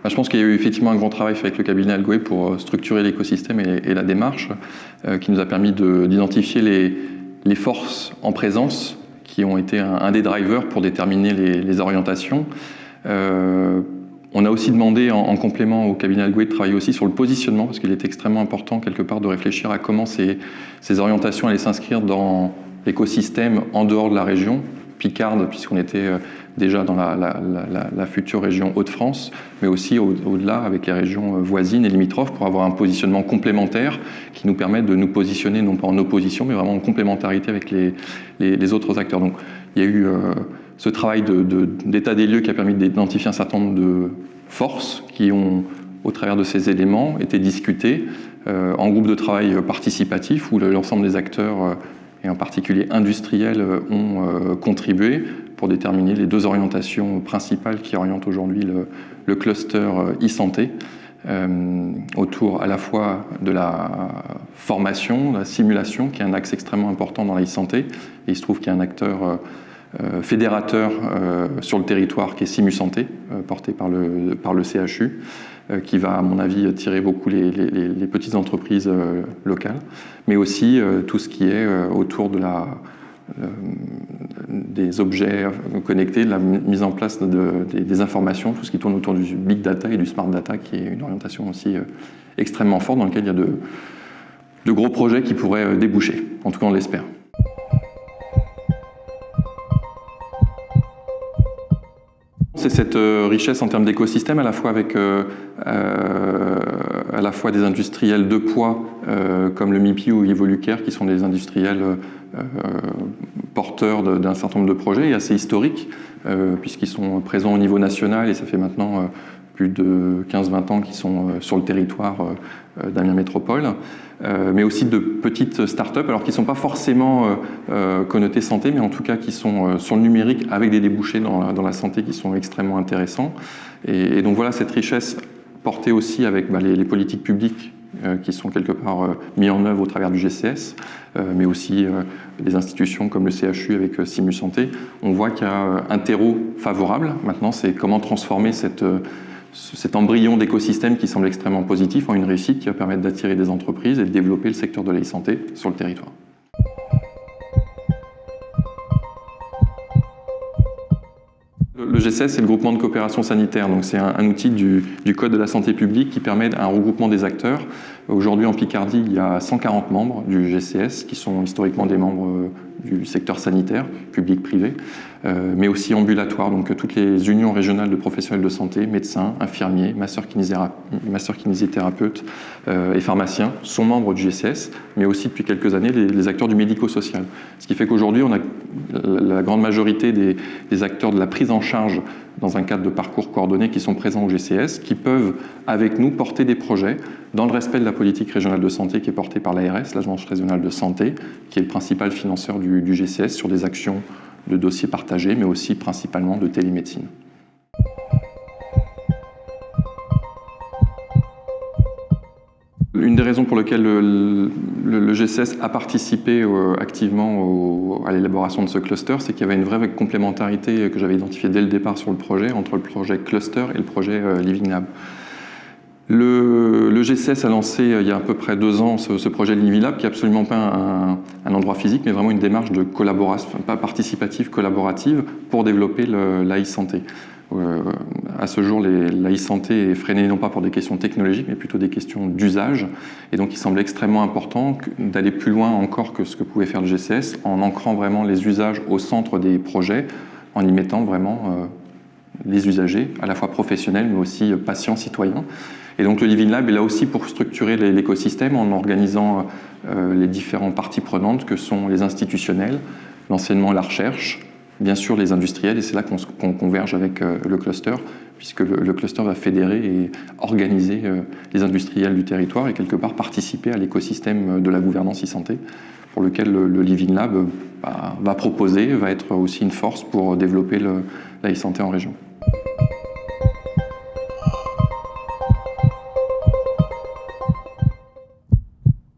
Je pense qu'il y a eu effectivement un grand travail fait avec le cabinet Algoé pour structurer l'écosystème et la démarche qui nous a permis d'identifier les forces en présence qui ont été un des drivers pour déterminer les orientations. On a aussi demandé en complément au cabinet Algoé de travailler aussi sur le positionnement parce qu'il est extrêmement important quelque part de réfléchir à comment ces orientations allaient s'inscrire dans l'écosystème en dehors de la région Picarde, puisqu'on était déjà dans la future région Hauts-de-France, mais aussi au-delà avec les régions voisines et limitrophes pour avoir un positionnement complémentaire qui nous permette de nous positionner non pas en opposition, mais vraiment en complémentarité avec les autres acteurs. Donc il y a eu ce travail d'état des lieux qui a permis d'identifier un certain nombre de forces qui ont, au travers de ces éléments, été discutées en groupe de travail participatif où l'ensemble des acteurs et en particulier industriels ont contribué pour déterminer les deux orientations principales qui orientent aujourd'hui le cluster e-santé autour à la fois de la formation, de la simulation qui est un axe extrêmement important dans la e-santé et il se trouve qu'il y a un acteur fédérateur sur le territoire qui est SimuSanté, porté par le CHU, qui va, à mon avis, tirer beaucoup les petites entreprises locales, mais aussi tout ce qui est autour des objets connectés, de la mise en place des informations, tout ce qui tourne autour du big data et du smart data, qui est une orientation aussi extrêmement forte, dans laquelle il y a de gros projets qui pourraient déboucher. En tout cas, on l'espère. C'est cette richesse en termes d'écosystème, à la fois avec à la fois des industriels de poids comme le MIPI ou Evolucare, qui sont des industriels porteurs d'un certain nombre de projets et assez historiques, puisqu'ils sont présents au niveau national et ça fait maintenant plus de 15-20 ans qu'ils sont sur le territoire d'Amiens Métropole, mais aussi de petites startups, alors qui ne sont pas forcément connotées santé, mais en tout cas qui sont sur le numérique avec des débouchés dans la santé qui sont extrêmement intéressants. Et donc voilà cette richesse portée aussi avec les politiques publiques qui sont quelque part mis en œuvre au travers du GCS, mais aussi des institutions comme le CHU avec SimuSanté. On voit qu'il y a un terreau favorable. Maintenant, c'est comment transformer cet embryon d'écosystème qui semble extrêmement positif en une réussite qui va permettre d'attirer des entreprises et de développer le secteur de l'e-santé sur le territoire. Le GCS, c'est le groupement de coopération sanitaire, donc c'est un outil du Code de la santé publique qui permet un regroupement des acteurs. Aujourd'hui, en Picardie, il y a 140 membres du GCS qui sont historiquement des membres du secteur sanitaire, public-privé, mais aussi ambulatoire, donc toutes les unions régionales de professionnels de santé, médecins, infirmiers, masseurs-kinésithérapeutes et pharmaciens sont membres du GCS, mais aussi depuis quelques années les acteurs du médico-social. Ce qui fait qu'aujourd'hui, on a la grande majorité des acteurs de la prise en charge dans un cadre de parcours coordonné qui sont présents au GCS, qui peuvent, avec nous, porter des projets dans le respect de la politique régionale de santé qui est portée par l'ARS, l'Agence régionale de santé, qui est le principal financeur du GCS sur des actions de dossiers partagés, mais aussi principalement de télémédecine. Une des raisons pour lesquelles le GCS a participé activement à l'élaboration de ce cluster, c'est qu'il y avait une vraie complémentarité que j'avais identifiée dès le départ sur le projet, entre le projet cluster et le projet Living Lab. Le GCS a lancé il y a à peu près 2 ans ce projet Living Lab, qui n'est absolument pas un endroit physique, mais vraiment une démarche de collaboration, pas participative, collaborative, pour développer la e-santé. À ce jour, la e-santé est freinée non pas pour des questions technologiques, mais plutôt des questions d'usage. Et donc, il semble extrêmement important d'aller plus loin encore que ce que pouvait faire le GCS, en ancrant vraiment les usages au centre des projets, en y mettant vraiment les usagers, à la fois professionnels, mais aussi patients, citoyens. Et donc, le Living Lab est là aussi pour structurer l'écosystème en organisant les différentes parties prenantes que sont les institutionnels, l'enseignement et la recherche, bien sûr les industriels, et c'est là qu'on converge avec le cluster, puisque le cluster va fédérer et organiser les industriels du territoire et quelque part participer à l'écosystème de la gouvernance e-santé, pour lequel le Living Lab va proposer, va être aussi une force pour développer la e-santé en région.